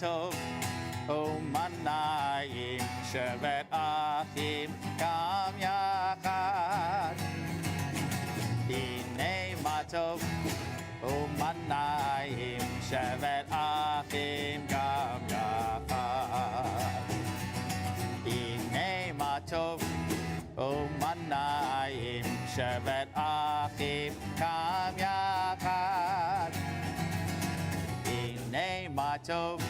טוב ומנעים שבת אחים גם יחד הנה מה טוב ומנעים שבת אחים גם יחד הנה מה טוב ומנעים שבת אחים גם יחד הנה מה טוב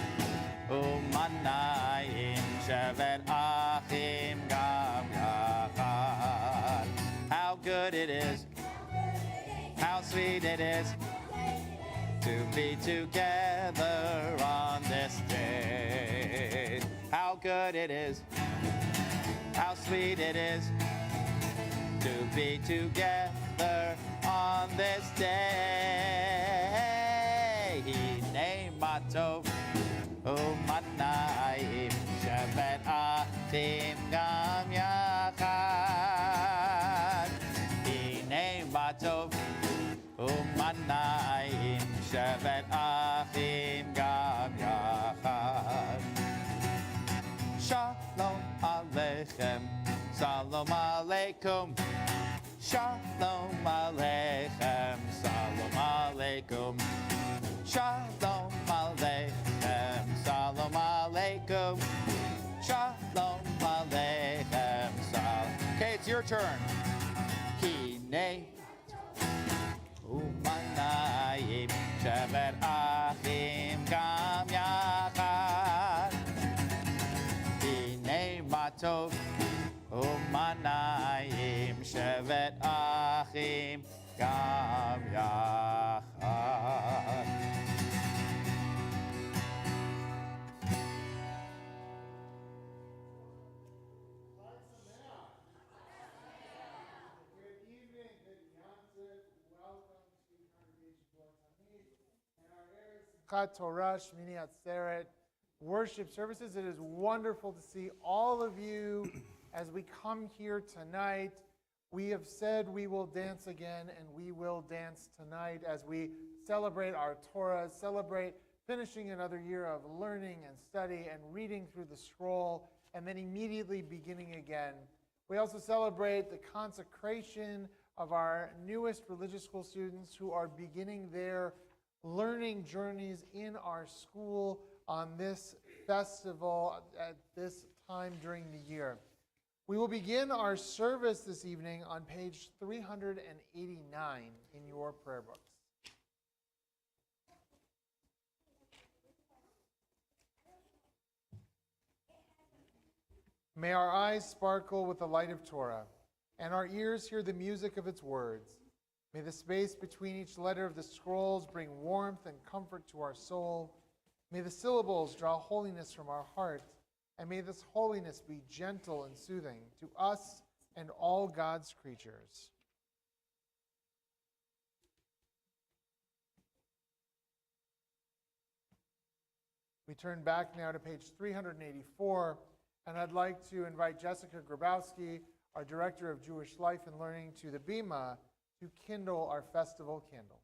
ומנעים שבת אחים גם יחד How good it is, how sweet it is to be together on this day. How good it is, how sweet it is to be together on this day. Hine ma tov u'manayim shevet achim gam yachad. Hine ma tov u'manayim shevet achim gam yachad. Shalom aleichem, Shalom Aleikum, Shalom Aleichem, Shalom Aleikum, Shalom Aleichem, Shalom Aleikum, Shalom Aleichem, Shalom. Okay, it's your turn. Hine u'manayim shevet achim gam yachad. Hine ma tov u'manayim shevet achim gam yachad. Good evening, good Yontif. Welcome to Congregation Dor Tamid and our Simchat Torah Shmini Atzeret worship services. It is wonderful to see all of you as we come here tonight. We have said we will dance again, and we will dance tonight as we celebrate our Torah, celebrate finishing another year of learning and study and reading through the scroll, and then immediately beginning again. We also celebrate the consecration of our newest religious school students who are beginning their learning journeys in our school on this festival at this time during the year. We will begin our service this evening on page 389 in your prayer books. May our eyes sparkle with the light of Torah, and our ears hear the music of its words. May the space between each letter of the scrolls bring warmth and comfort to our soul. May the syllables draw holiness from our heart, and may this holiness be gentle and soothing to us and all God's creatures. We turn back now to page 384, and I'd like to invite Jessica Grabowski, our Director of Jewish Life and Learning, to the Bima to kindle our festival candles.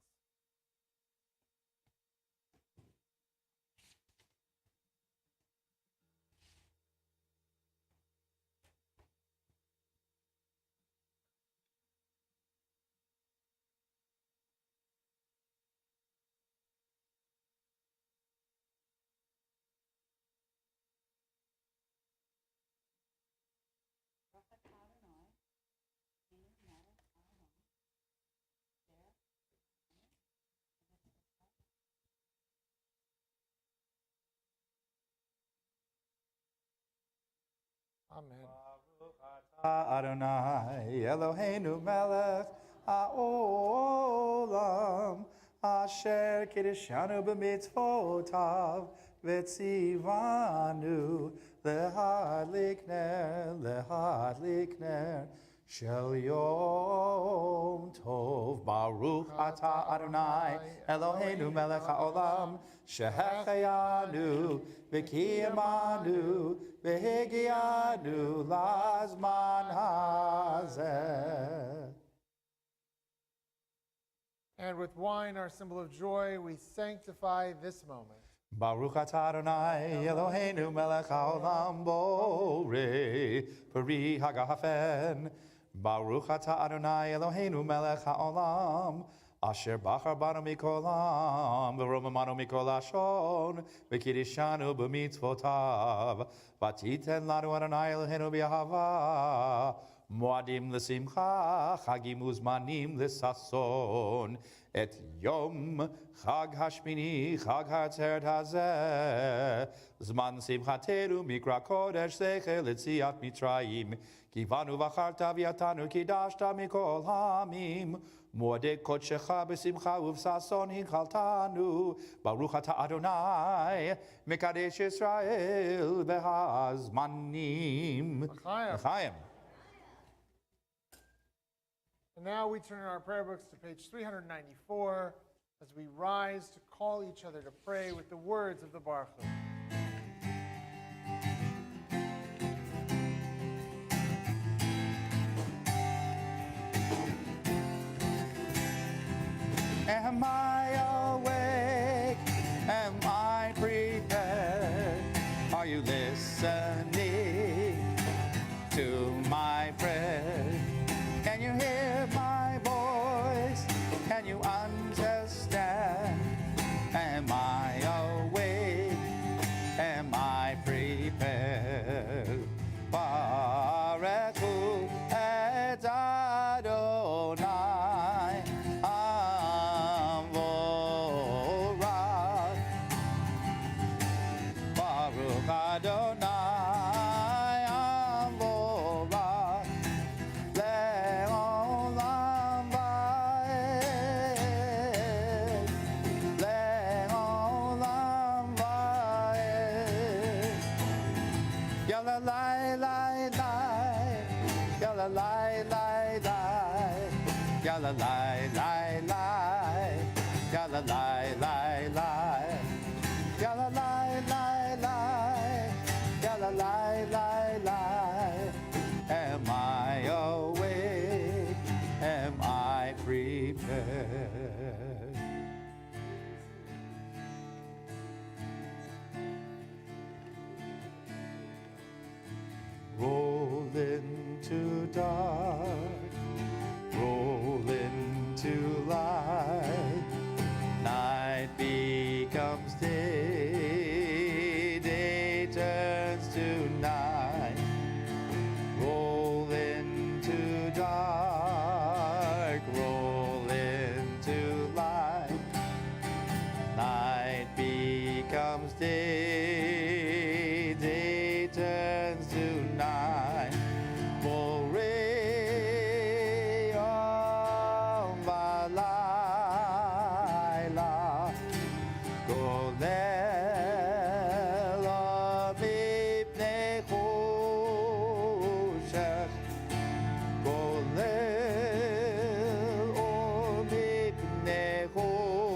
Amen. Adonai Eloheinu melech haolam asher kiddushanu b'mitzvotav v'tzivanu lehadlik ner shel yom tov Baruch atah Adonai Eloheinu melech haolam shehechayanu v'kiyamanu v'higianu lazman hazeh. And with wine, our symbol of joy, we sanctify this moment. Baruch atah Adonai Eloheinu melech haolam borei peri hagafen. Baruch atah Adonai Eloheinu melech haolam asher bachar banu mikol am v'romamanu mikol hashon v'kiddushanu b'mitzvotav v'titen lanu Adonai Eloheinu b'ahava moadim l'simcha chagim uzmanim l'sason et yom chag hashmini chag ha'atzeret hazeh zman simchatenu mikra kodesh sechel etziat mitzrayim kivanu v'acharta v'yatanu kidashta mikol hamim moadei kodshecha b'simcha uv'sason hinchaltanu baruch atah Adonai mekadesh Yisrael v'hazmanim L'chaim. And now we turn our prayer books to page 394 as we rise to call each other to pray with the words of the Baruch Hu. Am I awake? Am I prepared? Are you listening to my prayer? Can you hear my voice? Can you understand? Am I awake? Am I prepared? Baruch Hu et Adonai Amvorach. Baruch Adonai Amvorach. Le'olam va'ed. Le'olam va'ed. Yalla lai lai lai. Yalla lai lai lai. Yalla lai lai lai. Yalla lai lai lai. Yalla lai lai lai. Yalla lai lai lai. Am I awake? Am I prepared? Roll into dark, roll into light. Night becomes day, day turns to night. Roll into dark, roll into light. Night becomes day, day turns to night. Moreon v'layla, golel mipnei choshech, golel mipnei choshech,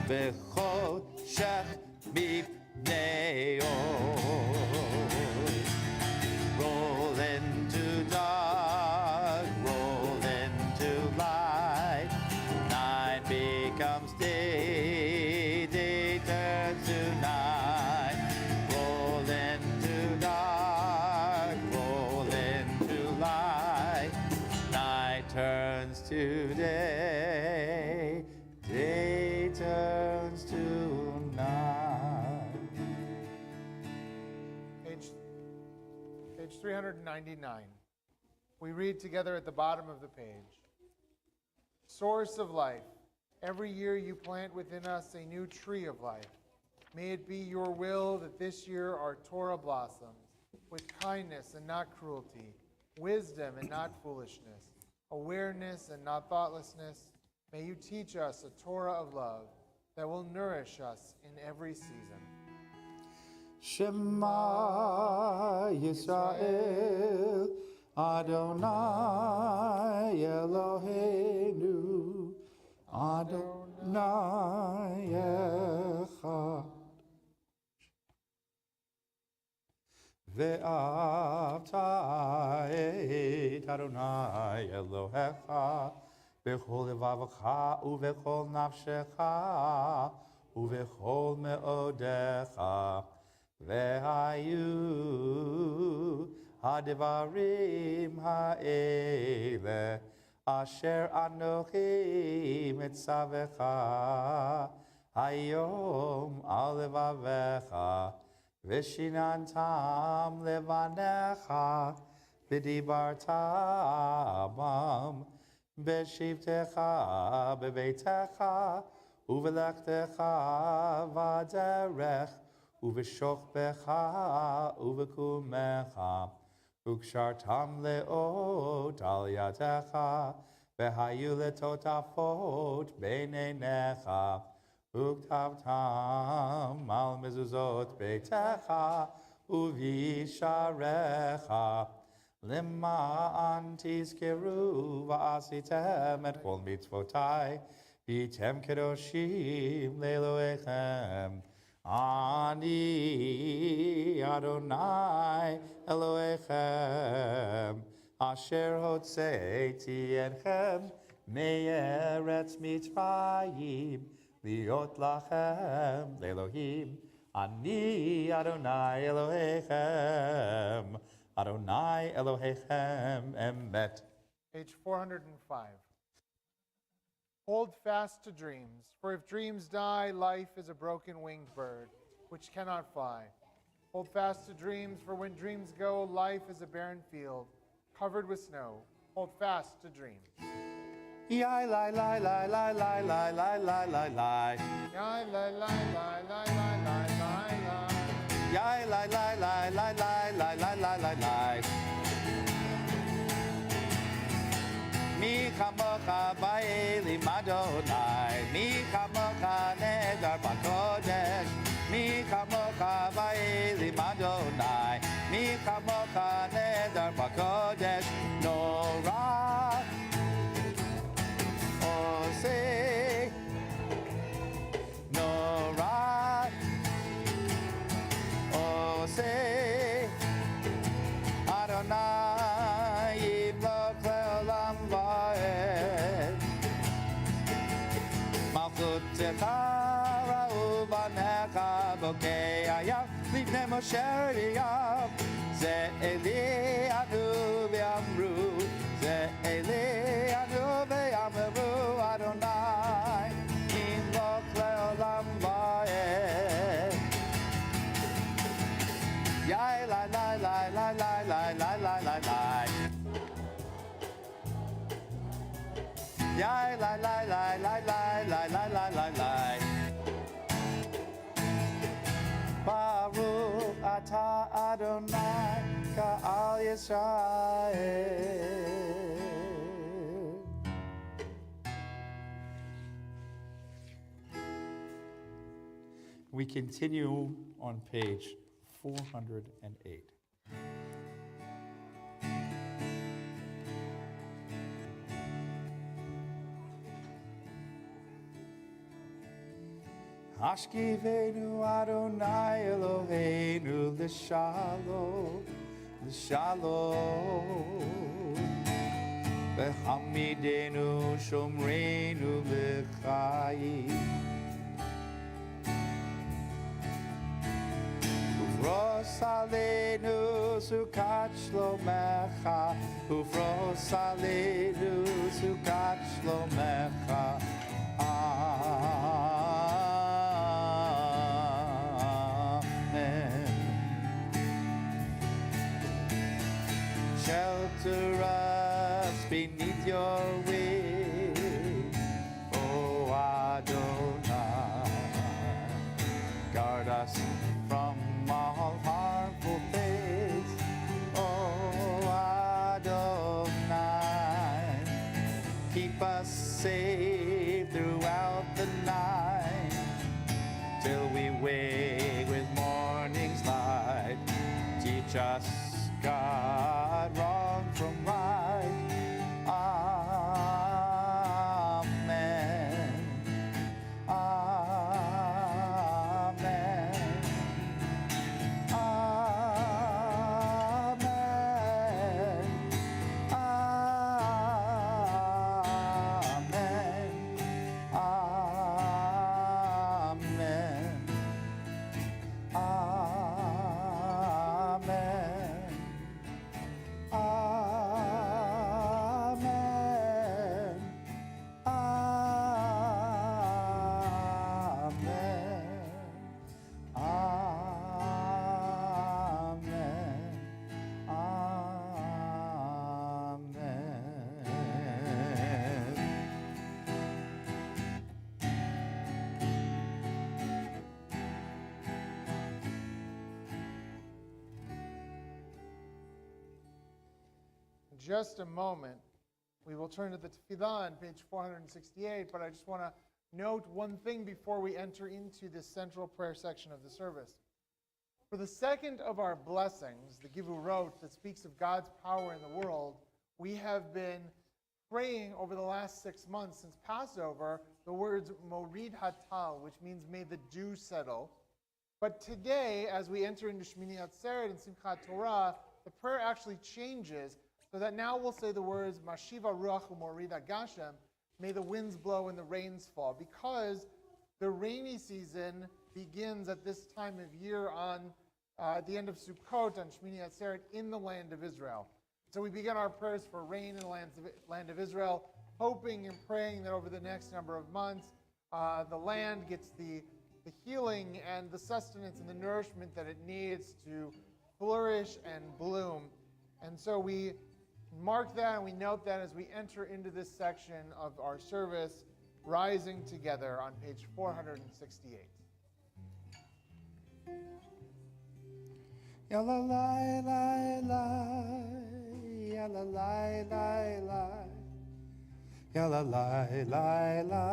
v'choshech mipnei or. Roll into dark, roll into light. Night becomes day, day turns to night. Roll into dark, roll into light. Night turns to day, day turns to night. Page 399. We read together at the bottom of the page. Source of life, every year you plant within us a new tree of life. May it be your will that this year our Torah blossoms with kindness and not cruelty, wisdom and not foolishness, awareness and not thoughtlessness. May you teach us a Torah of love that will nourish us in every season. Shema Yisrael Adonai Eloheinu Adonai Echad Ve'avta et Adonai Elohecha בכל לבבך ובכל נפשך ובכל מאודך, והיו הדברים האלה אשר אנוכי מצווך היום על לבביך, ושיננתם לבניך, ודיברת בם בשבתך בביתך, ובלכתך בדרך, ובשוכבך ובקומך, וקשרתם לאות על ידך, והיו לטוטפות בין עיניך, וכתבתם על מזוזות ביתך ובישעריך, למען תזכרו ועשיתם את כל מצוותי, והייתם קדושים לאלוהיכם. אני אדוני אלוהיכם, אשר הוצאתי אתכם מארץ מצרים, להיות לכם לאלוהים. אני אדוני אלוהיכם, אדוני אלוהיכם אמת. Page 405. Hold fast to dreams, for if dreams die, life is a broken winged bird, which cannot fly. Hold fast to dreams, for when dreams go, life is a barren field, covered with snow. Hold fast to dreams. Yai lai lai lai lai lai lai lai lai lai lai. Yai lai lai lai lai lai lai lai lai. Yai lai lai lai lai lai lai lai lai lai lai. Mi chamocha ba'elim Adonai, mi chamocha nedar b'kodesh, mi chamocha ba'elim Adonai, mi chamocha nedar b'kodesh, norah oseh, norah oseh, Adonai yimloch le'olam va'ed. Malchutecha ra'u banecha bokei hayam lifnei Moshe v'Eliyav. Ze Eli anu v'amru, Ze Eli anu v'amru, Adonai yimloch le'olam va'ed. Yai lai lai lai lai lai lai lai lai lai lai. Yai lai lai lai lai lai lai lai lai lai lai. Baruch atah Adonai ka'al Yisrael. We continue on page 408. Hashkivenu Adonai Eloheinu l'shalom, l'shalom. V'hamidenu shomreinu l'chayim. Ufros aleinu sukat shlomecha, ufros aleinu sukat shlomecha. Shelter us beneath your wings, O Adonai. Guard us from all harmful things, O Adonai. Keep us safe throughout the night, till we wake with morning's light. Teach us, God, wrong from right. Amen. Amen. Amen. Amen. just a moment, we will turn to the Tefillah on page 468, but I just want to note one thing before we enter into this central prayer section of the service. For the second of our blessings, the Givurot, that speaks of God's power in the world, we have been praying over the last 6 months since Passover the words Morid Hatal, which means may the dew settle. But today, as we enter into Shmini Atzeret and Simchat Torah, the prayer actually changes so that now we'll say the words Mashiva Ruach U'Morid Gashem, may the winds blow and the rains fall, because the rainy season begins at this time of year at the end of Sukkot on Shmini Atzeret in the land of Israel. So we begin our prayers for rain in the land of Israel, hoping and praying that over the next number of months, the land gets the healing and the sustenance and the nourishment that it needs to flourish and bloom. And so we mark that and we note that as we enter into this section of our service, rising together on page 468. Ya la la la la, ya la la la la, ya la la la la,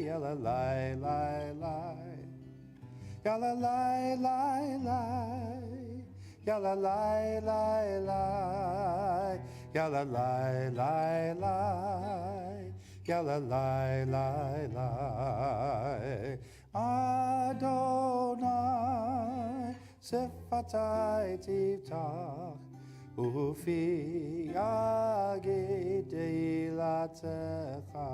ya la la la la, ya la la la la, ya la la la la, ya la la la la, ya la la la la, Adonai. Sefatai tiftach ufi yagid ilatecha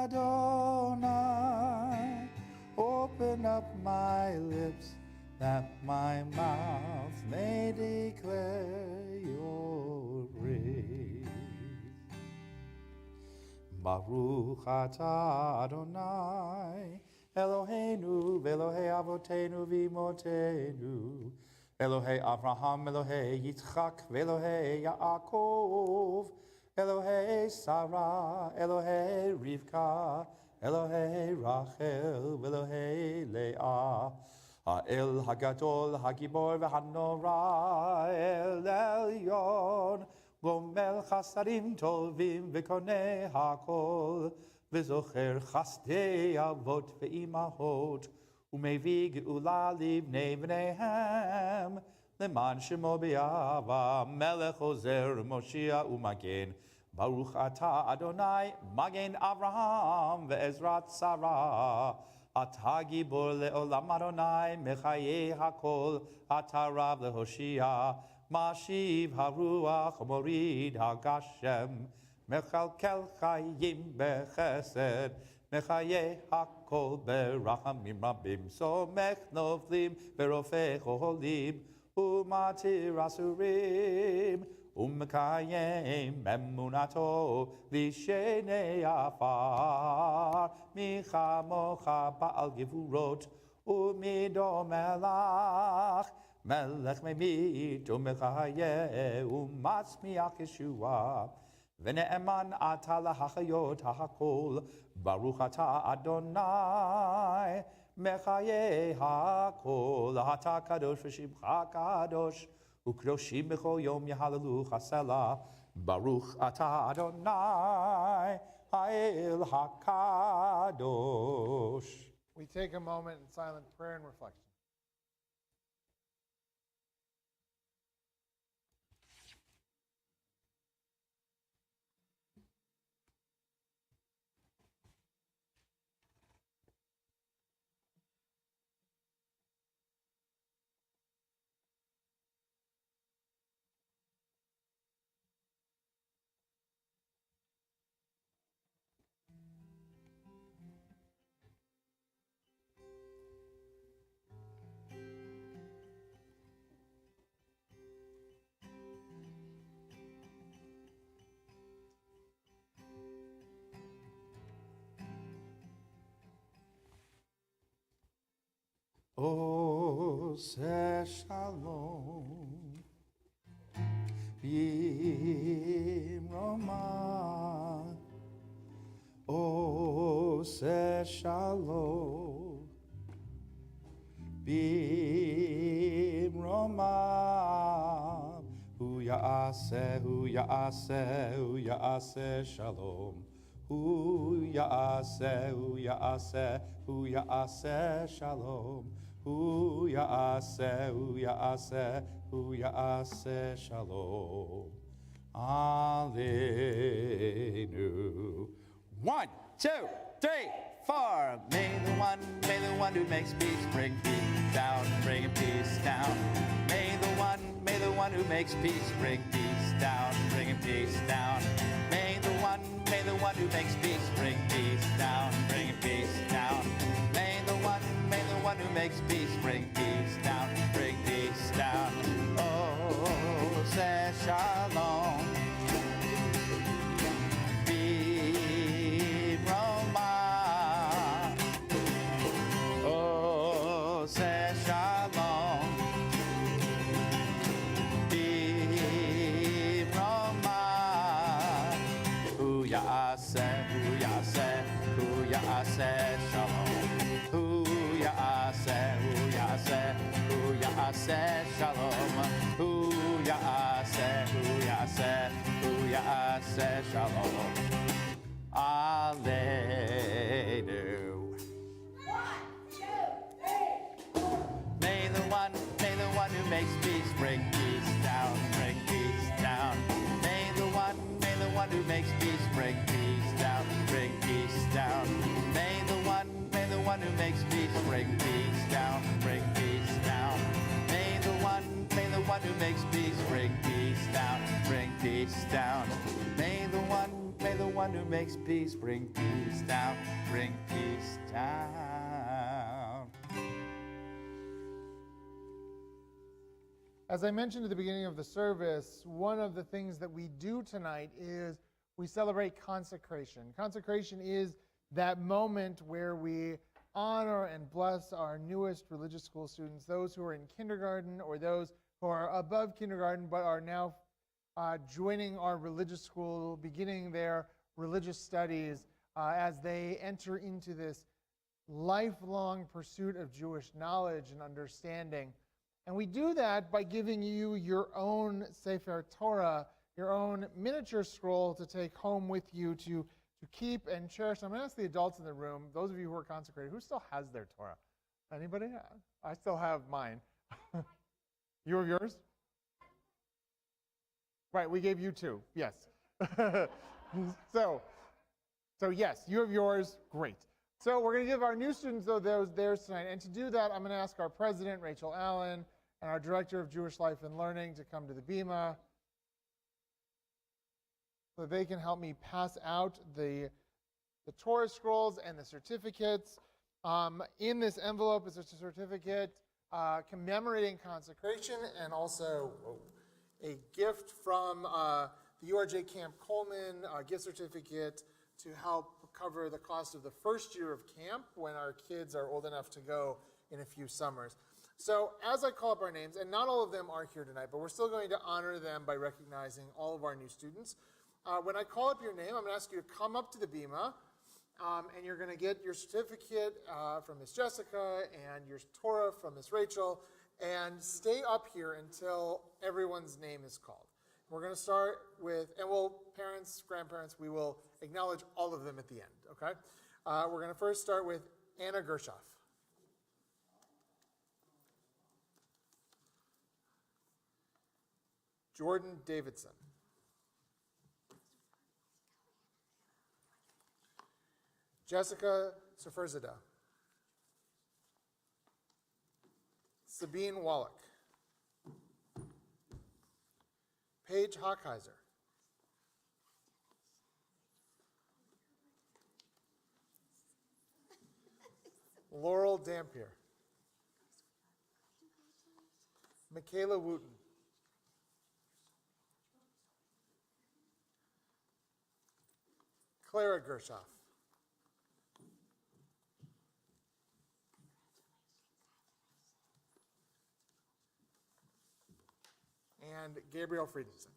Adonai, open up my lips that my mouth may declare your praise. Baruch atah Adonai Eloheinu, Elohei Avotenu, Vimotenu, Elohei Avraham, Elohei Yitzchak, Elohei Yaakov, Elohei Sarah, Elohei Rivka, Elohei Rachel, Elohei Leah, Ha'el Hagadol, Hagibor, V'Hanora, El Elyon, Gomel Chasarim Tovim, V'Konei HaKol, V'zocher chasdei avot ve'imahot u'mevii ge'ula livnei v'neihem leman shemo be'ava melech ozer Moshiach u'magen Baruch atah Adonai magen Avraham ve'ezrat Sarah atah gibor le'olam Adonai mechayei hakol atah rav le'hoshia mashiv haruach morid hagashem Mechalkel chayim bechesed, mechayeh hakol berachamim rabim, somech novlim berofei cholim, umatir asurim, umekayem emunato lishenei afar, michamocha ba'al givurot, umido melach, melech memit, umechayeh, umatzmiach Yeshua. V'ne'eman ata lahachayot ha'akol, Baruch ata Adonai, mechayei ha'akol, ata kadosh v'shimcha kadosh, u'kdoshim b'chol yom yahalalu chasela, Baruch ata Adonai, ha'el ha'kadosh. We take a moment in silent prayer and reflection. Ose shalom b'Roma. Ose shalom b'Roma. ya'aseh, hu ya'aseh, hu ya'aseh shalom. Hu ya'aseh, hu ya'aseh, hu ya'aseh shalom. Hu ya'aseh, hu ya'aseh, hu ya'aseh shalom. Alleluia. 1, 2, 3, 4. May the one who makes peace bring peace down, bring peace down. May the one who makes peace bring peace down, bring peace down. May the one who makes peace bring peace down, bring peace down. May the one who makes peace bring peace down, bring peace down. Oh, say shalom. Be Roma. Oh, say shalom. Be Roma. Hu ya'aseh, hu ya'aseh, hu ya'aseh shalom. Hu ya'aseh, hu ya'aseh, hu ya'aseh shalom. Hu ya'aseh, hu ya'aseh, hu ya'aseh shalom. Alleluia. 1, 2, 3, 4. May the one who makes peace bring peace down, bring peace down. May the one who makes peace bring peace down, bring peace down. May the one who makes peace bring peace down, bring peace down. May the one who makes peace bring peace down, bring peace down. May the one who makes peace bring peace down, bring peace down. As I mentioned at the beginning of the service, one of the things that we do tonight is we celebrate consecration. Consecration is that moment where we honor and bless our newest religious school students, those who are in kindergarten or those who are above kindergarten but are now joining our religious school, beginning their religious studies as they enter into this lifelong pursuit of Jewish knowledge and understanding. And we do that by giving you your own Sefer Torah, your own miniature scroll to take home with you to keep and cherish. I'm going to ask the adults in the room, those of you who are consecrated, who still has their Torah? Anybody? I still have mine. You have yours? Right, we gave you two, yes. So yes, you have yours, great. So we're going to give our new students, though, theirs tonight. And to do that, I'm going to ask our president, Rachel Allen, and our director of Jewish Life and Learning to come to the bima so they can help me pass out the Torah scrolls and the certificates. In this envelope is a certificate commemorating consecration and also a gift from the URJ Camp Coleman gift certificate to help cover the cost of the first year of camp when our kids are old enough to go in a few summers. So as I call up our names, and not all of them are here tonight, but we're still going to honor them by recognizing all of our new students. When I call up your name, I'm going to ask you to come up to the bima, and you're going to get your certificate from Miss Jessica and your Torah from Miss Rachel, and stay up here until everyone's name is called. We're going to start with, and parents, grandparents, we will acknowledge all of them at the end, okay? We're going to first start with Anna Gershoff. Jordan Davidson. Jessica Seferzada. Sabine Wallach. Paige Hockheiser. Laurel Dampier. Michaela Wooten. Clara Gershoff. And Gabriel Friedenson.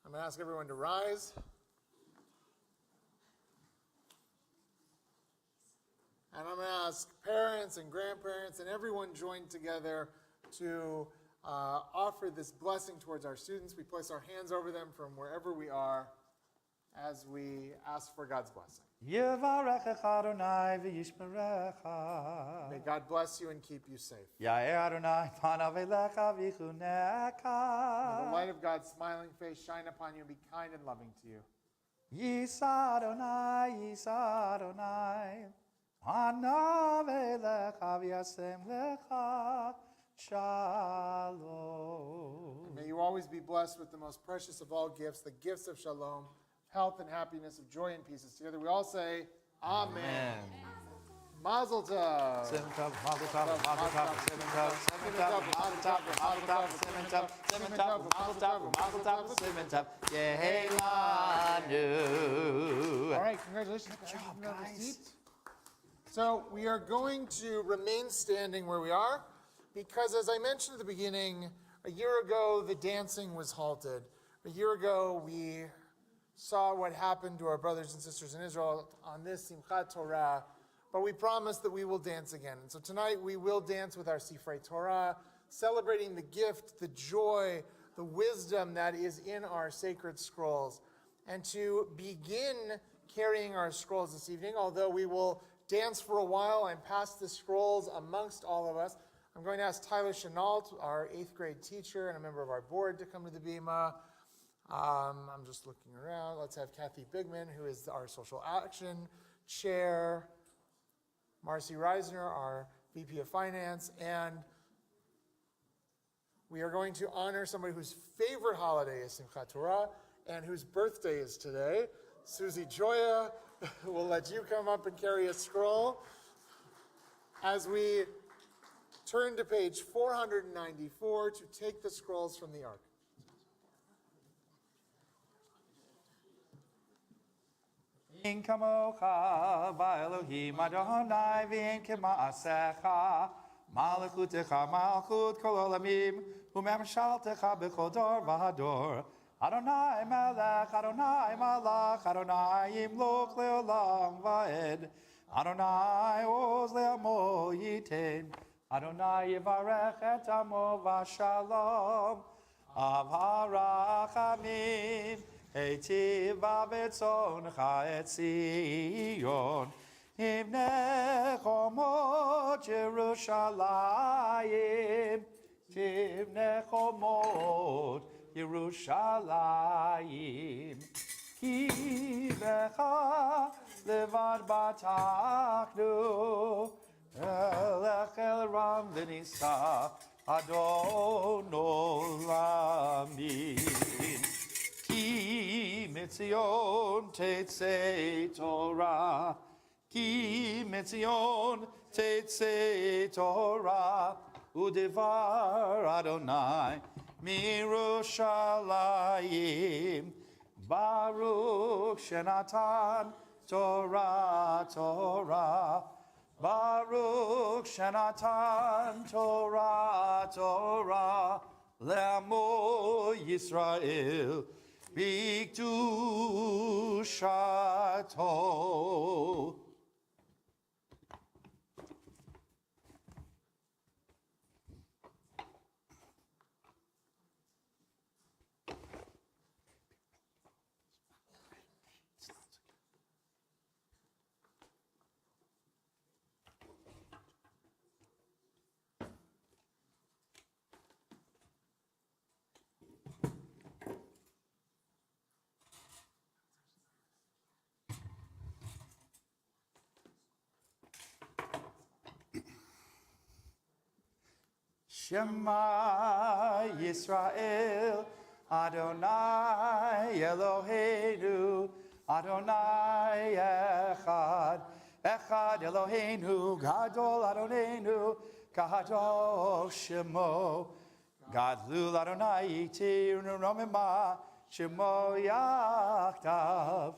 I'm going to ask everyone to rise. And I'm going to ask parents and grandparents and everyone join together to offer this blessing towards our students. We place our hands over them from wherever we are as we ask for God's blessing. Yevarechecha Adonai v'yishmerecha. May God bless you and keep you safe. Yair Adonai panav elecha v'chunecha. May the light of God's smiling face shine upon you and be kind and loving to you. Yisa Adonai, panav elecha v'yasem lecha shalom. And may you always be blessed with the most precious of all gifts, the gifts of shalom, health and happiness, of joy and peace. Together we all say, Amen. Mazel tov. Simchat, mazel tov, mazel tov, Simchat, Simchat, mazel tov, mazel tov, Simchat, Simchat, mazel tov, mazel tov, Simchat, Yehelanu. All right, congratulations. Good job, You can have a guys. seat. So we are going to remain standing where we are because, as I mentioned at the beginning, a year ago the dancing was halted. A year ago we saw what happened to our brothers and sisters in Israel on this Simchat Torah, but we promised that we will dance again. And so tonight we will dance with our Sifrei Torah, celebrating the gift, the joy, the wisdom that is in our sacred scrolls. And to begin carrying our scrolls this evening, although we will dance for a while and pass the scrolls amongst all of us, I'm going to ask Tyler Chenault, our 8th grade teacher and a member of our board, to come to the bima. I'm just looking around. Let's have Kathy Bigman, who is our social action chair, Marcy Reisner, our VP of Finance, and we are going to honor somebody whose favorite holiday is Simchat Torah and whose birthday is today. Susie Joya will let you come up and carry a scroll as we turn to page 494 to take the scrolls from the ark. In kamocha ba'Elohim Adonai v'in kema'asecha malachutecha malchut kol olamim u'memshaltecha b'chol dor v'hador Adonai melech Adonai malach Adonai yimloch leolam va'ed Adonai oz le'amo yiten Adonai yivarech et amo v'shalom av harachamim Eitiv v'betzoncha et Zion, Ibnei chomot Yerushalayim, Ibnei chomot Yerushalayim, Ki becha levad batachnu, Elech el ram v'nisa Adon olamim. Ki mitzion tetzei Torah, Ki mitzion tetzei Torah, Udevar Adonai mirushalayim, Baruch shenatan Torah Torah, Baruch shenatan Torah Torah, Le'amo Yisrael. Big to Shato. Shema Yisrael, Adonai Eloheinu, Adonai Echad, Echad Eloheinu, Gadol Adonenu, Gadol Shemo, Gadlul Adonai Tir Romima, Shemo Yachtav,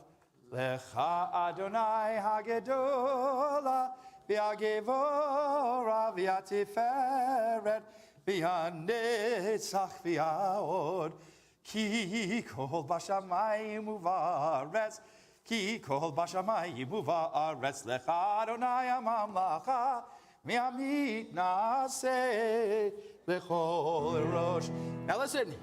Lecha Adonai Hagedola, V'yagevora v'yatiferet v'yanetzach v'yaod Ki kol b'shamayim u'va'aretz Ki kol bashamayim u'va'aretz lecha Adonai hamamlacha mi'amit na'aseh b'chol rosh. Now listen,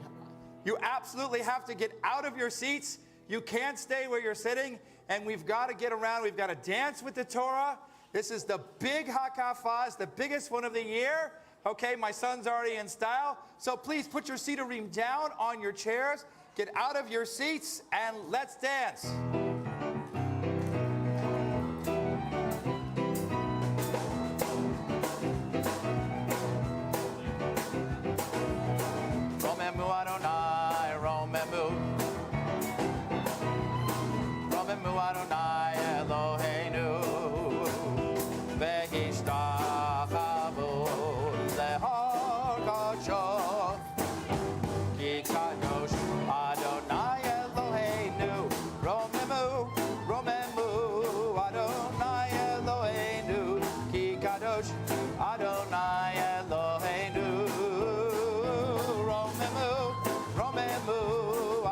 you absolutely have to get out of your seats. You can't stay where you're sitting, and we've got to get around. We've got to dance with the Torah. This is the big Hakafah, the biggest one of the year. Okay, my son's already in style. So please put your sitarim down on your chairs. Get out of your seats, and let's dance. Romemu Adonai, Romemu. Romemu Adonai Eloheinu. Vehishtachavu lehar kadsho. Ki kadosh Adonai Eloheinu. Romemu, Romemu Adonai Eloheinu. Ki kadosh Adonai Eloheinu. Romemu, Romemu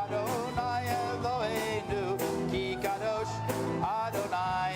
Adonai Eloheinu. Ki kadosh Adonai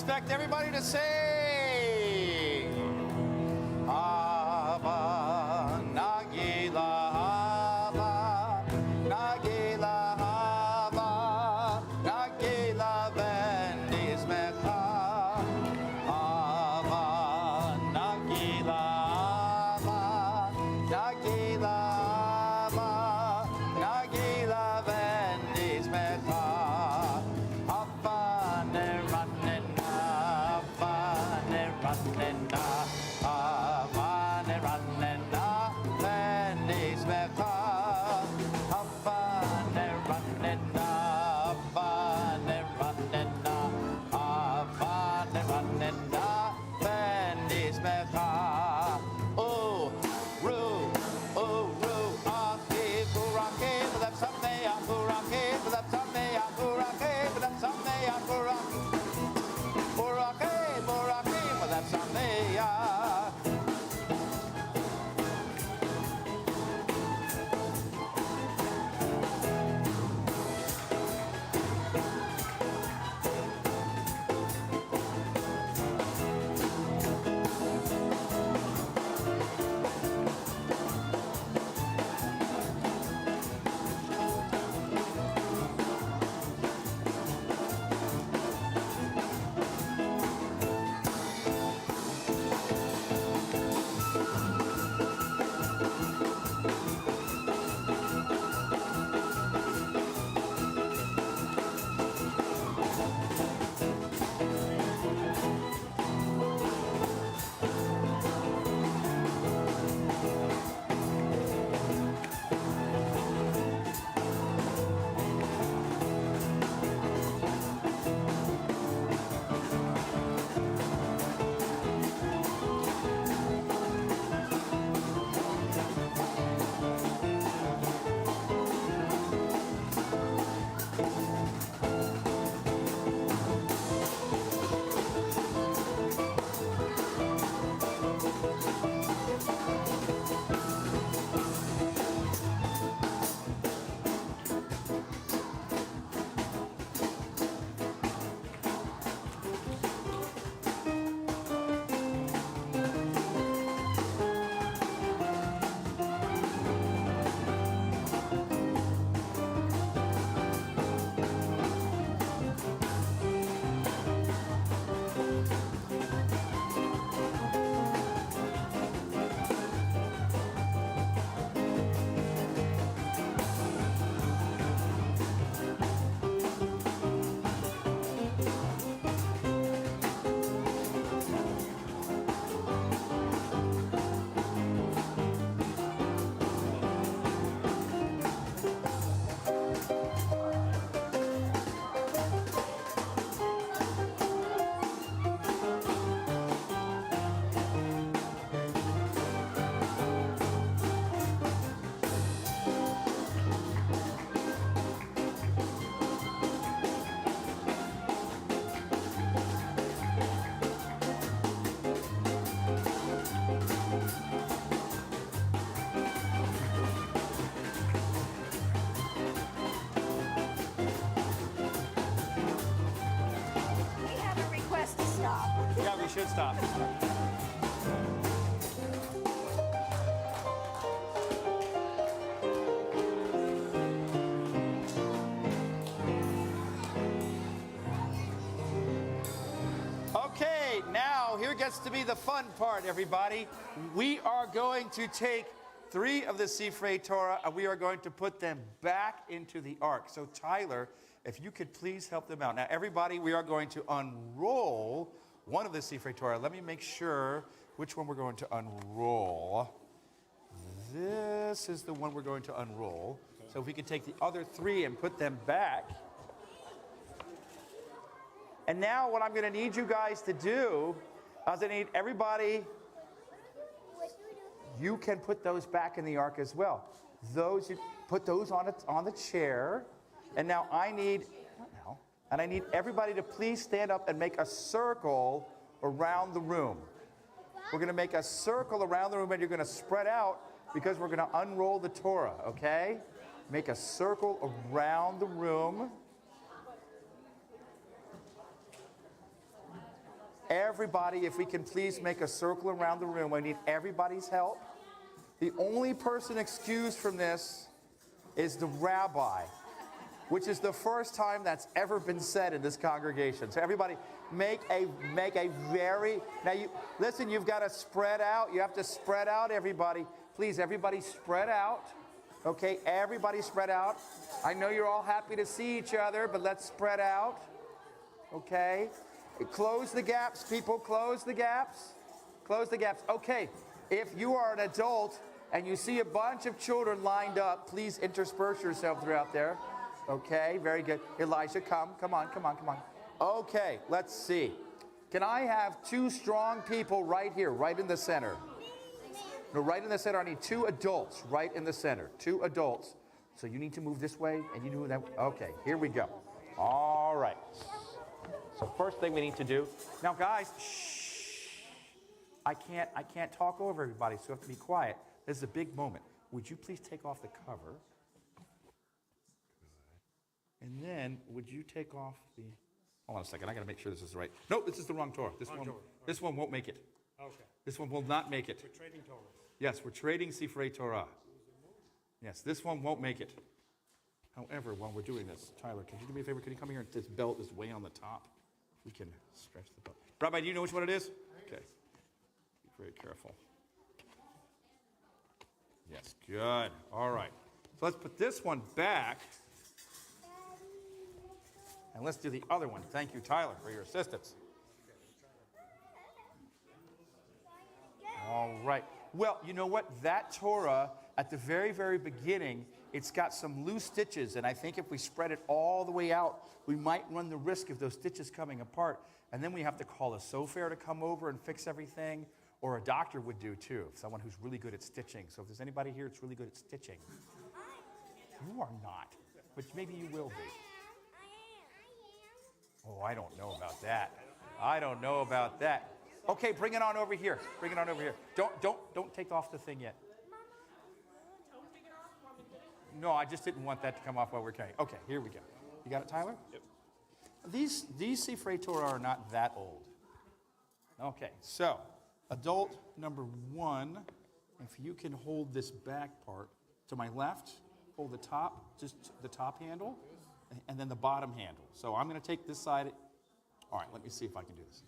expect everybody to sing. Hava Nagila Hava Nagila Hava Nagila Ben Ismecha Hava Nagila Hava Nagila Hava Nagila Ben Ismecha Hava Neranena Hava Neranena Hava Neranena Ben Ismecha Hava Neranena Hava Neranena Hava Neranena Ben Ismecha Oh, Ru, Aki, Buraki, Bulam Samne, Buraki, Bulam Samne, Buraki, Bulam Samne, Buraki, Buraki, Bulam Samne, We have a request to stop. Yeah, we should stop. Okay, now here gets to be the fun part, everybody. We are going to take 3 of the Sifrei Torah and we are going to put them back into the ark. So Tyler, if you could please help them out. Now everybody, we are going to unroll one of the Sifrei Torah. Let me make sure which one we're going to unroll. This is the one we're going to unroll. So if we could take the other 3 and put them back. And now what I'm going to need you guys to do is I need everybody, you can put those back in the ark as well. Those, you put those on the chair. And now I need everybody to please stand up and make a circle around the room. We're going to make a circle around the room and you're going to spread out because we're going to unroll the Torah, okay? Make a circle around the room. Everybody, if we can please make a circle around the room. I need everybody's help. The only person excused from this is the rabbi, which is the first time that's ever been said in this congregation. So everybody, make a very, now you, listen, you've got to spread out. You have to spread out, everybody. Please, everybody spread out. Okay, everybody spread out. I know you're all happy to see each other, but let's spread out. Okay, close the gaps, people, close the gaps. Close the gaps. Okay, if you are an adult and you see a bunch of children lined up, please intersperse yourself throughout there. Okay, very good. Elijah, come on. Okay, let's see. Can I have two strong people right here, right in the center? No, right in the center. I need two adults right in the center. Two adults. So you need to move this way and you move that way. Okay, here we go. All right. So first thing we need to do. Now guys, shh. I can't talk over everybody, so you have to be quiet. This is a big moment. Would you please take off the cover? And then would you take off the, hold on a second, I gotta make sure this is right. No, this is the wrong Torah. This one won't make it. Okay. This one will not make it. We're trading Torah. Yes, we're trading Sifrei Torah. Yes, this one won't make it. However, while we're doing this, Tyler, could you do me a favor? Can you come here? This belt is way on the top. We can stretch the belt. Rabbi, do you know which one it is? Okay. Be very careful. Yes, good. All right. So let's put this one back. And let's do the other one. Thank you, Tyler, for your assistance. All right. Well, you know what? That Torah, at the very, very beginning, it's got some loose stitches, and I think if we spread it all the way out, we might run the risk of those stitches coming apart, and then we have to call a sofer to come over and fix everything, or a doctor would do too, someone who's really good at stitching. So if there's anybody here that's really good at stitching, you are not, but maybe you will be. Oh, I don't know about that. I don't know about that. Okay, bring it on over here. Bring it on over here. Don't take off the thing yet. No, I just didn't want that to come off while we're carrying. Okay, here we go. You got it, Tyler? Yep. These Sifrei Torah are not that old. Okay, so adult number 1, if you can hold this back part to my left, hold the top, just the top handle, and then the bottom handle. So I'm going to take this side. All right, let me see if I can do this.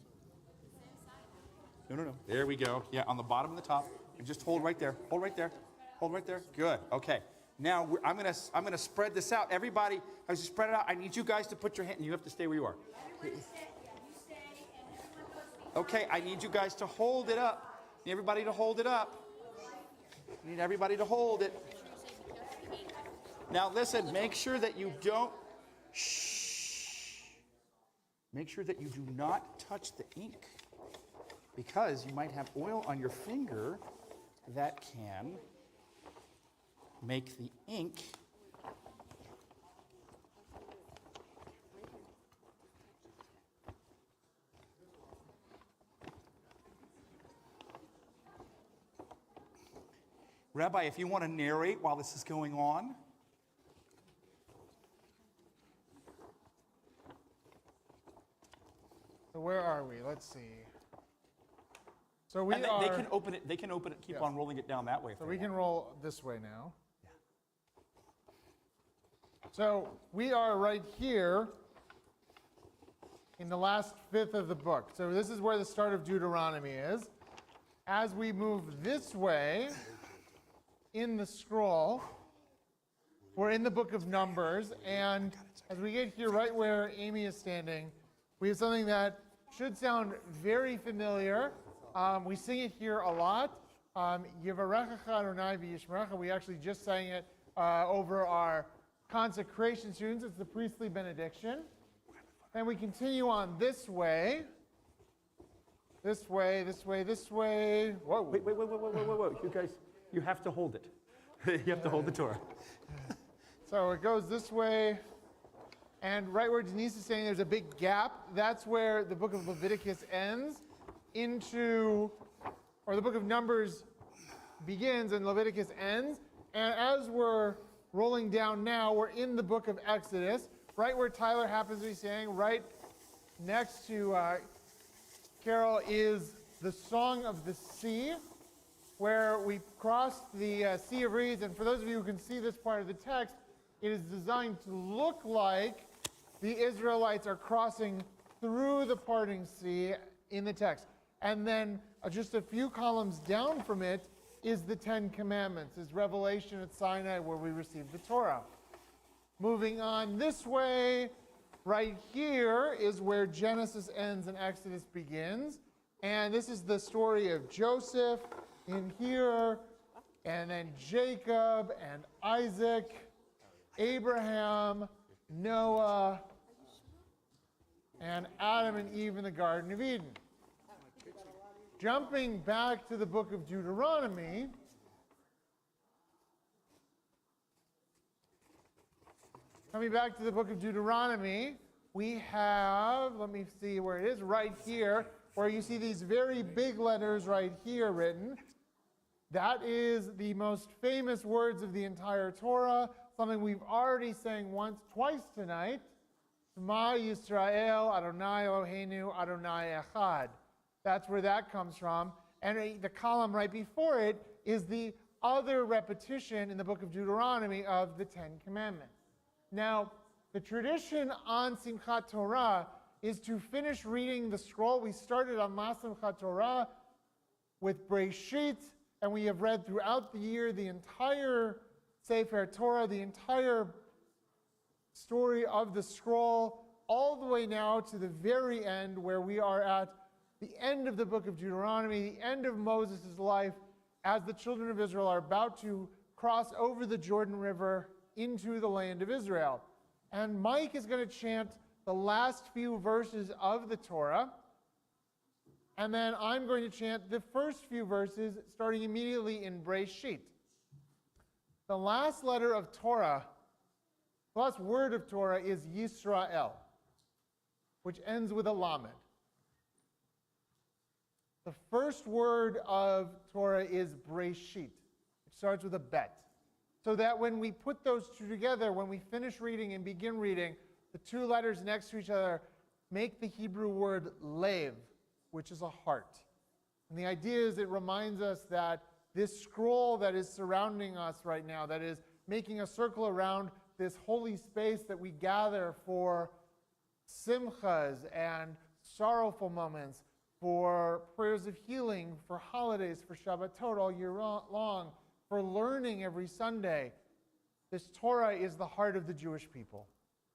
No. There we go. Yeah, on the bottom and the top. And just hold right there. Hold right there. Hold right there. Good. Okay. Now I'm gonna spread this out. Everybody, as you spread it out, I need you guys to put your hand. You have to stay where you are. Okay. I need you guys to hold it up. I need everybody to hold it up. I need everybody to hold it. Now listen. Make sure that you don't. Shh. Make sure that you do not touch the ink, because you might have oil on your finger that can make the ink Rabbi, if you want to narrate while this is going on. So where are we? Let's see. So we And are. they can open it. They can open it. Keep on rolling it down that way. So we can roll this way now. So we are right here in the last fifth of the book. So this is where the start of Deuteronomy is. As we move this way in the scroll, we're in the book of Numbers. And as we get here right where Amy is standing, we have something that should sound very familiar. We sing it here a lot. Yevarechecha Adonai v'yishmerecha. We actually just sang it over our consecration students. It's the priestly benediction. And we continue on this way. This way, this way, this way. Whoa. Wait. You guys, you have to hold it. You have to hold the Torah. So it goes this way. And right where Denise is saying there's a big gap, that's where the book of Leviticus ends into, or the book of Numbers begins and Leviticus ends. And as we're rolling down now, we're in the book of Exodus, right where Tyler happens to be saying, right next to carol is the Song of the Sea, where we crossed the Sea of Reeds. And for those of you who can see this part of the text, it is designed to look like the Israelites are crossing through the parting sea in the text. And then just a few columns down from it is the Ten Commandments, is Revelation at Sinai where we received the Torah. Moving on this way, right here is where Genesis ends and Exodus begins. And this is the story of Joseph in here, and then Jacob and Isaac, Abraham, Noah, and Adam and Eve in the Garden of Eden. Jumping back to the book of Deuteronomy, we have, let me see where it is, right here, where you see these very big letters right here written. That is the most famous words of the entire Torah, something we've already sang twice tonight. Shema Yisrael, Adonai Eloheinu, Adonai Echad. That's where that comes from. And the column right before it is the other repetition in the book of Deuteronomy of the Ten Commandments. Now, the tradition on Simchat Torah is to finish reading the scroll. We started on last Simchat Torah with Breshit, and we have read throughout the year the entire Sefer Torah, the entire story of the scroll, all the way now to the very end, where we are at the end of the book of Deuteronomy, the end of Moses' life, as the children of Israel are about to cross over the Jordan River into the land of Israel. And Mike is going to chant the last few verses of the Torah, and then I'm going to chant the first few verses, starting immediately in Breshit. The last letter of Torah, the last word of Torah is Yisrael, which ends with a lamed. The first word of Torah is Breshit, which starts with a bet. So that when we put those two together, when we finish reading and begin reading, the two letters next to each other make the Hebrew word lev, which is a heart. And the idea is it reminds us that this scroll that is surrounding us right now, that is making a circle around this holy space that we gather for simchas and sorrowful moments, for prayers of healing, for holidays, for Shabbatot all year long, for learning every Sunday. This Torah is the heart of the Jewish people.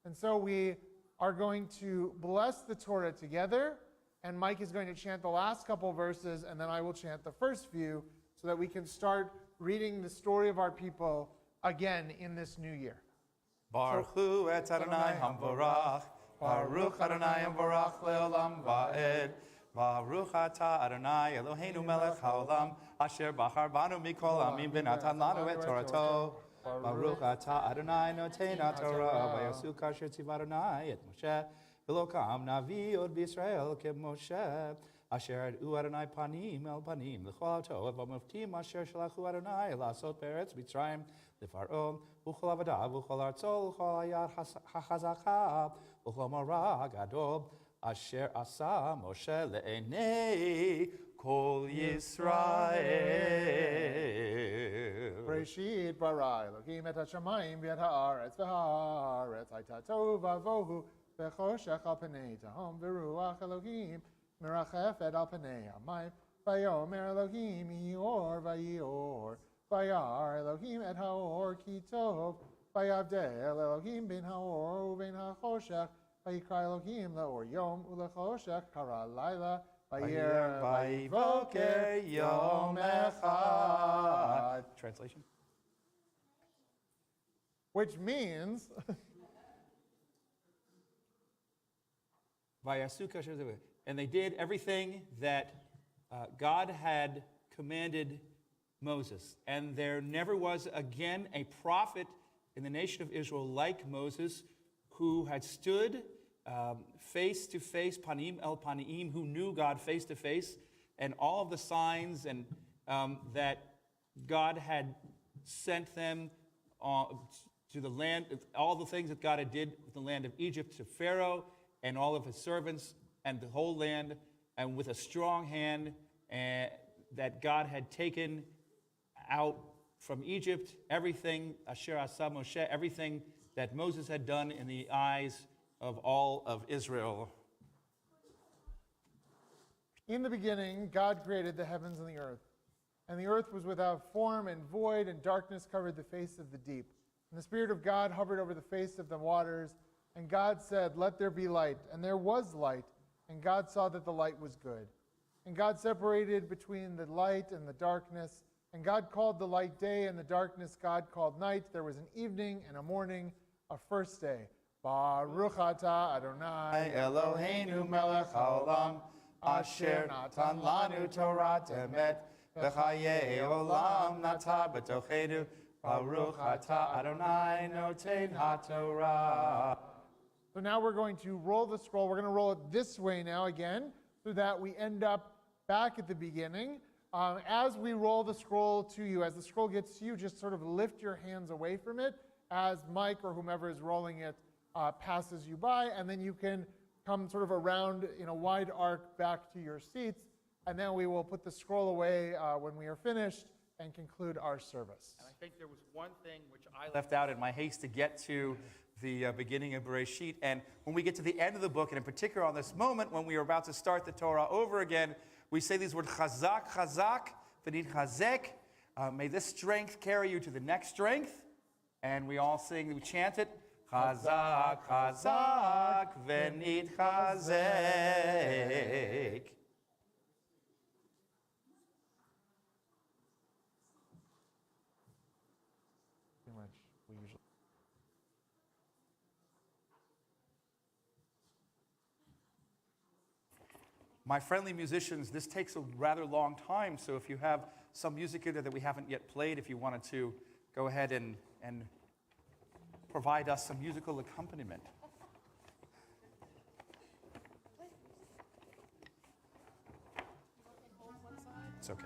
And so we are going to bless the Torah together, and Mike is going to chant the last couple verses, and then I will chant the first few, so that we can start reading the story of our people again in this new year. Baruch hu et Adonai hamvorach, Baruch Adonai hamvorach leolam va'ed, Baruch atah Adonai Eloheinu melech haolam, asher bachar banu mikol amim v'natan lanu et Torato. Baruch atah Adonai noten haTorah, v'yasu kasher tziv Adonai et Moshe, v'lo kam navi od b'Yisrael keMoshe, asher adu Adonai panim el panim l'chol ha'tov v'muftim asher shalachu Adonai la'asot be'eretz Mitzrayim l'Faro u'chol avadav u'chol artzo u'chol hayad hachazaka u'chol mara gadol asher asa Moshe le'enei kol Yisrael. Breshit bara Elohim et hashamayim v'et haaretz v'haaretz hayta tov v'avohu v'choshech al pnei tahom v'ruach Elohim merachef et al pnei hamayim v'yomer Elohim yior v'yior v'yar Elohim et haor ki tov v'yavdel Elohim bin haor u'bin hachoshech v'yikra Elohim le'or yom u'lechoshech kara laila v'yer v'yivoker yom echad. Translation. Which means and they did everything that God had commanded Moses. And there never was again a prophet in the nation of Israel like Moses, who had stood face to face, panim el panim, who knew God face to face, and all of the signs and that God had sent them to the land, all the things that God had did with the land of Egypt to Pharaoh and all of his servants and the whole land. and with a strong hand that God had taken out from Egypt everything, Asher Asa Moshe, everything that Moses had done in the eyes of all of Israel. In the beginning, God created the heavens and the earth. And the earth was without form and void, and darkness covered the face of the deep. And the Spirit of God hovered over the face of the waters. And God said, "Let there be light." And there was light. And God saw that the light was good. And God separated between the light and the darkness. And God called the light day, and the darkness God called night. There was an evening and a morning, a first day. Baruch atah Adonai Eloheinu melech haolam, asher natan lanu Torah emet, v'chayei olam nata b'tochenu, Baruch atah Adonai noten haTorah. So now we're going to roll the scroll. We're going to roll it this way now again, so that we end up back at the beginning. As we roll the scroll to you, as the scroll gets to you, just sort of lift your hands away from it as Mike or whomever is rolling it passes you by, and then you can come sort of around in a wide arc back to your seats, and then we will put the scroll away when we are finished and conclude our service. And I think there was one thing which I left out in my haste to get to the beginning of Bereshit. And when we get to the end of the book, and in particular on this moment when we are about to start the Torah over again, we say these words, chazak, chazak, v'nit chazek. May this strength carry you to the next strength. And we all sing, we chant it, chazak, chazak, v'nit chazek. Pretty much, we usually. My friendly musicians, this takes a rather long time, so if you have some music in there that we haven't yet played, if you wanted to go ahead and provide us some musical accompaniment. It's okay.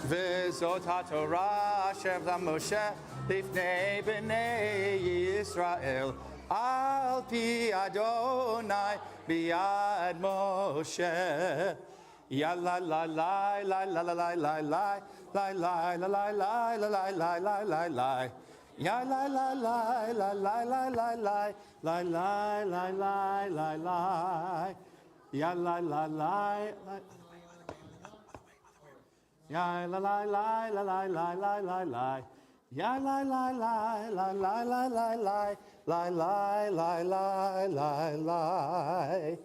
וזאת התורה אשר למשה לפני בני ישראל על פי אדוני ביד משה. יאללה לה לה לה לה לה לה לה לה לה לה לה לה לה לה לה לה לה לה יאללה לה לה לה לה לה לה לה לה לה לה לה לה Ya la la la la. Ya la la la la la la la la la. Ya la la la la la la la la la la la la la la.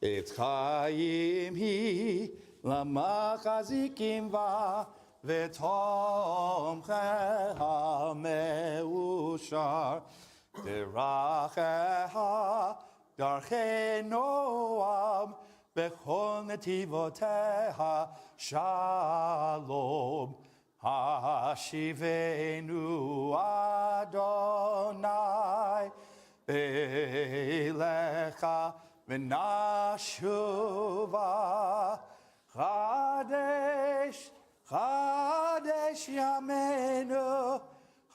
It's Chaim hi lama chazikim va v'tom cheha meushar deracheha darchei noam bechol netivoteha shalom hashivenu Adonai elecha v'nashuva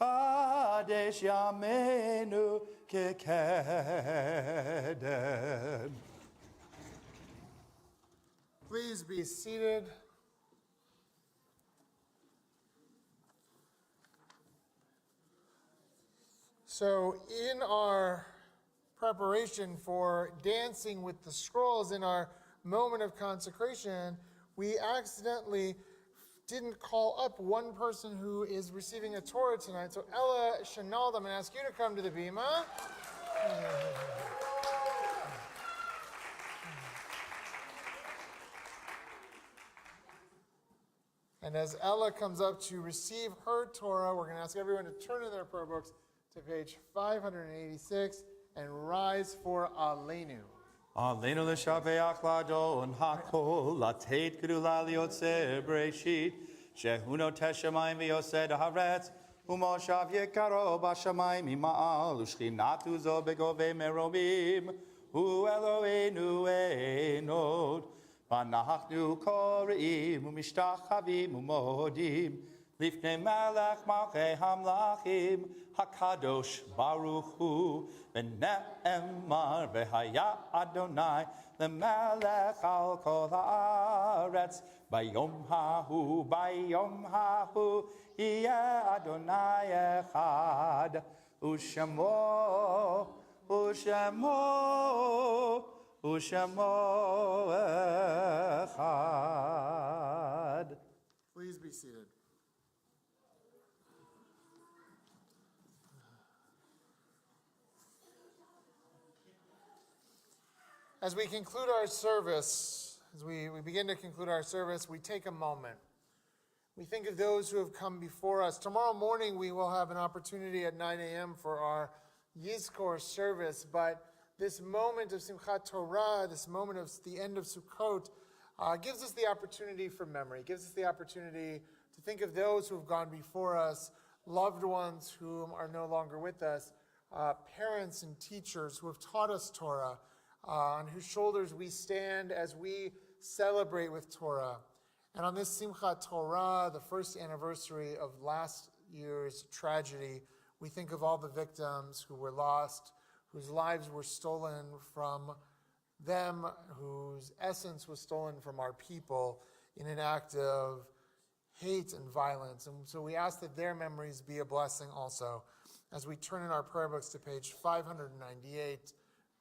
Chadesh Yamenu kekedem. Please be seated. So, in our preparation for dancing with the scrolls, in our moment of consecration, we accidentally didn't call up one person who is receiving a Torah tonight. So, Ella Shanalda, I'm going to ask you to come to the bima. And as Ella comes up to receive her Torah, we're going to ask everyone to turn in their prayer books to page 586 and rise for Aleinu. Aleinu l'shaveach ladon hakol latet gedula liotze breshit shehu notesh shamayim v'yosed haaretz umoshav yekaro b'shamayim ima'al u'shchinatu zo begove meromim hu Eloheinu enod v'anachnu koreim u'mishtachavim u'modim lifnei melech malchei hamlachim hakadosh baruch hu v'ne'emar v'haya Adonai l'melech al kol haaretz bayom hahu yeh Adonai echad u'shemo echad. Please be seated. As we conclude our service, as we begin to conclude our service, we take a moment. We think of those who have come before us. Tomorrow morning we will have an opportunity at 9 a.m. for our Yizkor service, but this moment of Simchat Torah, this moment of the end of Sukkot, gives us the opportunity for memory, gives us the opportunity to think of those who have gone before us, loved ones whom are no longer with us, parents and teachers who have taught us Torah, on whose shoulders we stand as we celebrate with Torah. And on this Simchat Torah, the first anniversary of last year's tragedy, we think of all the victims who were lost, whose lives were stolen from them, whose essence was stolen from our people in an act of hate and violence. And so we ask that their memories be a blessing also. As we turn in our prayer books to page 598,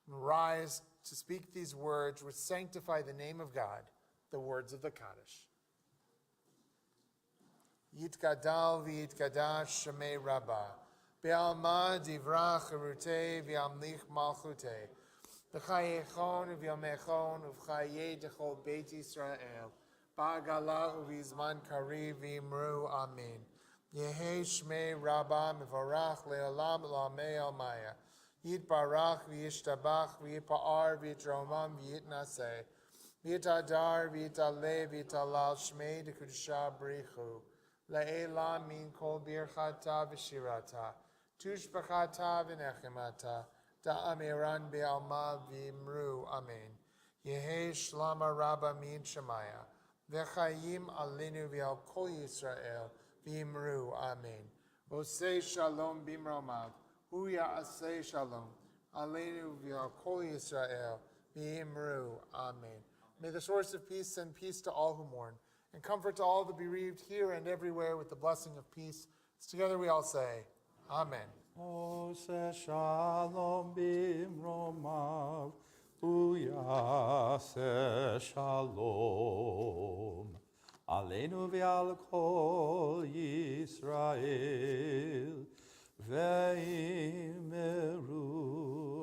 rise to speak these words which sanctify the name of God, the words of the Kaddish. Yitgadal v'yitgadash shemei Rabbah, be'alma divra cherutei v'yamlich malchutei, v'chayechon v'yamechon v'chayei dechol beit Yisrael, ba'agala u'v'zman kariv v'imru amin. Yehei shmei Rabbah mevarach le'olam l'amei almaya. Yitbarach v'yishtabach v'yipa'ar v'yitromam v'yitnaseh v'yitadar v'yitaleh v'yitalal shmei dekudusha b'richu la'elam min kol birchata v'shirata tushbachata v'nechemata da'amiran be'alma v'imru amen. Yehei shlama rabba min shemaya v'chayim alinu v'al kol Yisrael v'imru amen. Osei shalom b'imromav Huya asay shalom, aleinu v'al kol Yisrael, v'imru, amen. May the source of peace send peace to all who mourn, and comfort to all the bereaved here and everywhere with the blessing of peace. Together we all say, amen. Ose shalom bimromav, uyase shalom. Aleinu ve'al kol Yisrael, ve'imeru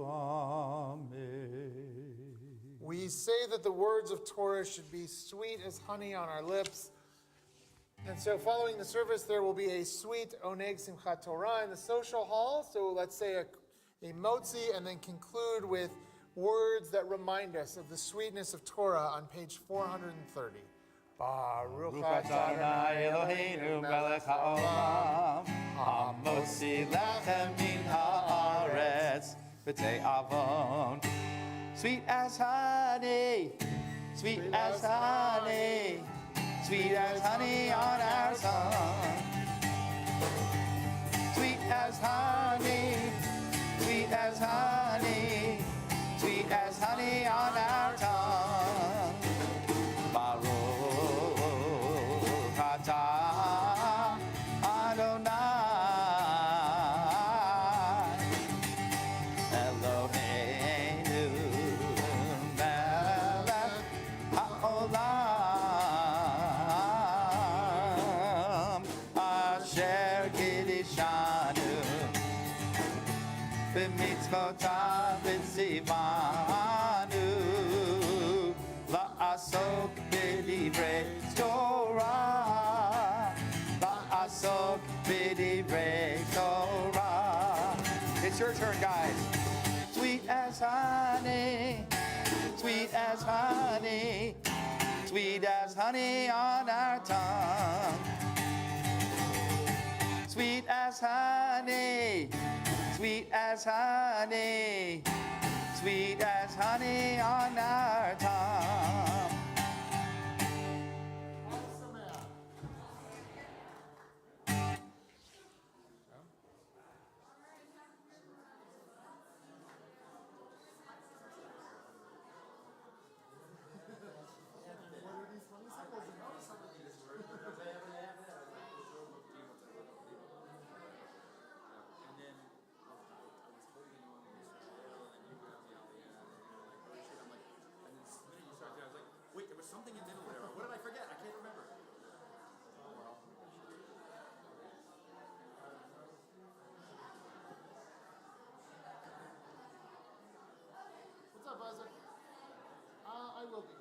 amen. We say that the words of Torah should be sweet as honey on our lips. And so following the service, there will be a sweet Oneg Simchat Torah in the social hall. So let's say a motzi and then conclude with words that remind us of the sweetness of Torah on page 430. Baruch atah Adonai Eloheinu melech haolam, Hamotzi lechem min haaretz v'te'avon. Sweet as honey, sweet as honey, sweet as honey on our tongue. Sweet as honey, sweet as honey, sweet as honey on our tongue. Baruch atah Adonai Eloheinu melech haolam asher kiddushanu b'mitzvotav v'tzivanu la'asok b'divrei Torah, la'asok b'divrei Torah. It's your turn, guys. Sweet as honey, sweet as honey, sweet as honey on our tongue. Sweet as honey, sweet as honey, sweet as honey on our tongue. Wait, there was something in the middle there. What did I forget? I can't remember. What's up, Isaac? I will be.